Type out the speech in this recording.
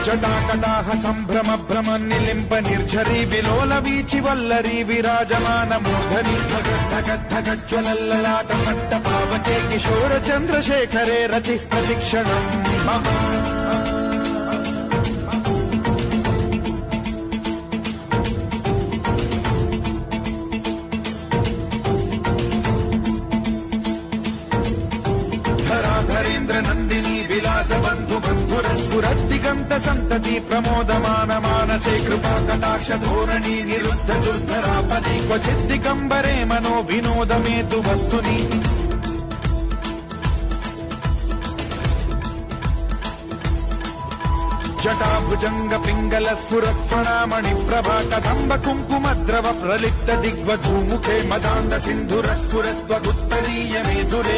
జటాకటాహ సంభ్రమ భ్రమ నిలింప నిర్ఝరీ విలోల వీచి వల్లరీ విరాజమాన మూర్ధని జ్వలల్లలాట పట్ట పావతే కిశోర చంద్రశేఖరే రతి ప్రతిక్షణం ధరాధరేంద్ర నందిని విలాస బంధు బంధురస్ఫురద్దిగంత సంతతి ప్రమోదమాన మానసే కృపా కటాక్ష ధోరణి నిరుద్ధ దుర్ధరాపది క్వచిద్దికంబరే మనో వినోదమేతు వస్తుని జటాభుజంగ పింగళ స్ఫురత్ఫణామణి ప్రభా కదంబ కుంకుమద్రవ ప్రలిప్త దిగ్వధూముఖే మదాంద సింధుర స్ఫురత్వగుత్తరీయ మేధురే